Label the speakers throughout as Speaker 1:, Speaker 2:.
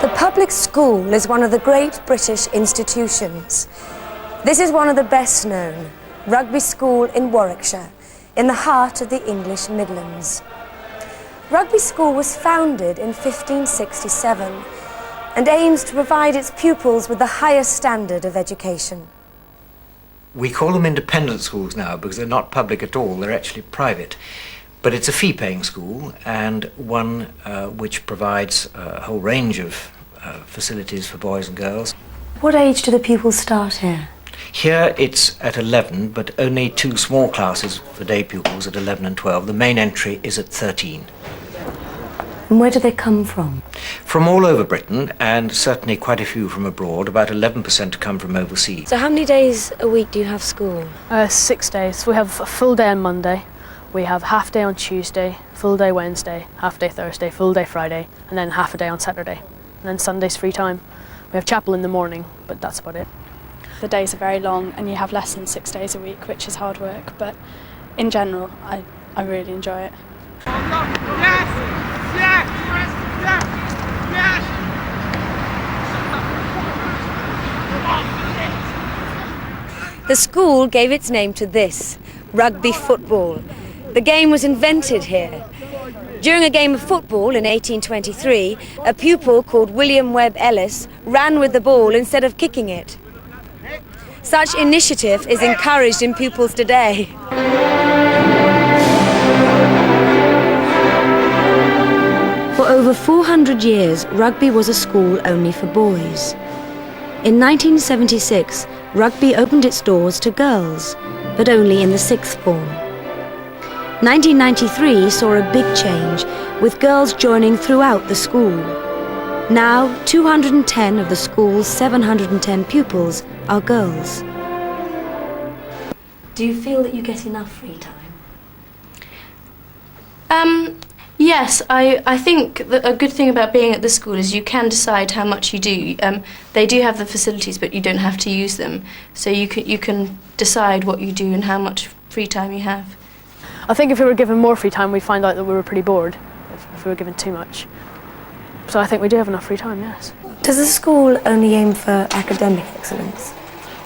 Speaker 1: The public school is one of the great British institutions. This is one of the best known, Rugby School in Warwickshire, in the heart of the English Midlands. Rugby School was founded in 1567 and aims to provide its pupils with the highest standard of education.
Speaker 2: We call them independent schools now because they're not public at all, they're actually private. But it's a fee-paying school and one which provides a whole range of facilities for boys and girls.
Speaker 1: What age do the pupils start here?
Speaker 2: Here it's at 11, but only 2 small classes for day pupils at 11 and 12. The main entry is at 13.
Speaker 1: And where do they come from?
Speaker 2: From all over Britain, and certainly quite a few from abroad. About 11% come from overseas.
Speaker 1: So how many days a week do you have school?
Speaker 3: 6 days. We have a full day on Monday. We have half day on Tuesday, full day Wednesday, half day Thursday, full day Friday, and then half a day on Saturday. And then Sunday's free time. We have chapel in the morning, but that's about it.
Speaker 4: The days are very long and you have lessons 6 days a week, which is hard work, but in general, I really enjoy it.
Speaker 1: The school gave its name to this, rugby football. The game was invented here. During a game of football in 1823, a pupil called William Webb Ellis ran with the ball instead of kicking it. Such initiative is encouraged in pupils today. For over 400 years, rugby was a school only for boys. In 1976, rugby opened its doors to girls, but only in the 6th form. 1993 saw a big change, with girls joining throughout the school. Now, 210 of the school's 710 pupils are girls. Do you feel that you get enough free time?
Speaker 5: Yes, I think that a good thing about being at the school is you can decide how much you do. They do have the facilities, but you don't have to use them. So you can decide what you do and how much free time you have.
Speaker 3: I think if we were given more free time, we'd find out that we were pretty bored if we were given too much. So I think we do have enough free time, yes.
Speaker 1: Does the school only aim for academic excellence?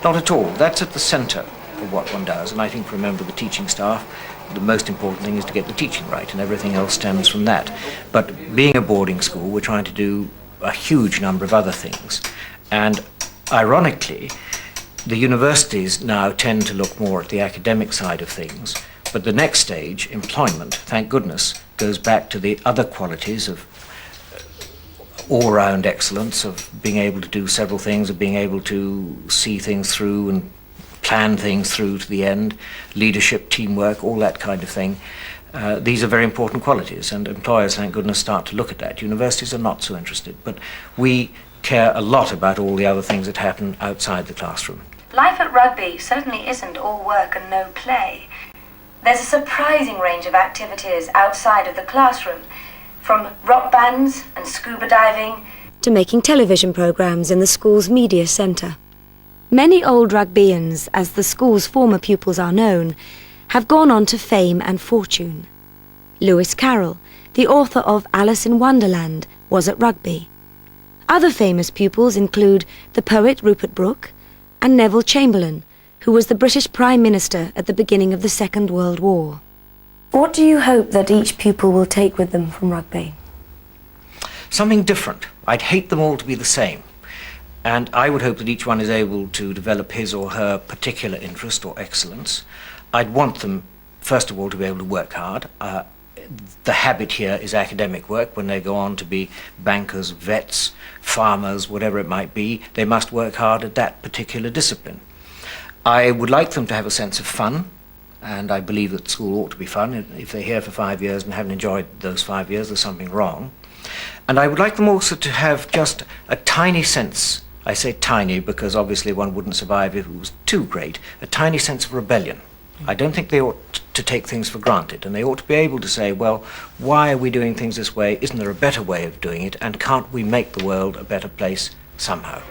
Speaker 2: Not at all. That's at the centre of what one does, and I think for a member of the teaching staff, the most important thing is to get the teaching right, and everything else stems from that. But being a boarding school, we're trying to do a huge number of other things. And ironically, the universities now tend to look more at the academic side of things, but the next stage, employment, thank goodness, goes back to the other qualities of all-round excellence, of being able to do several things, of being able to see things through and plan things through to the end, leadership, teamwork, all that kind of thing. These are very important qualities, and employers, thank goodness, start to look at that. Universities are not so interested, but we care a lot about all the other things that happen outside the classroom.
Speaker 1: Life at rugby certainly isn't all work and no play. There's a surprising range of activities outside of the classroom, from rock bands and scuba diving to making television programmes in the school's media centre. Many old rugbyans, as the school's former pupils are known, have gone on to fame and fortune. Lewis Carroll, the author of Alice in Wonderland, was at rugby. Other famous pupils include the poet Rupert Brooke and Neville Chamberlain, who was the British Prime Minister at the beginning of the Second World War. What do you hope that each pupil will take with them from rugby?
Speaker 2: Something different. I'd hate them all to be the same. And I would hope that each one is able to develop his or her particular interest or excellence. I'd want them, first of all, to be able to work hard. The habit here is academic work. When they go on to be bankers, vets, farmers, whatever it might be, they must work hard at that particular discipline. I would like them to have a sense of fun, and I believe that school ought to be fun. If they're here for 5 years and haven't enjoyed those 5 years, there's something wrong. And I would like them also to have just a tiny sense, I say tiny because obviously one wouldn't survive if it was too great, a tiny sense of rebellion. I don't think they ought to take things for granted, and they ought to be able to say, well, why are we doing things this way? Isn't there a better way of doing it? And can't we make the world a better place somehow?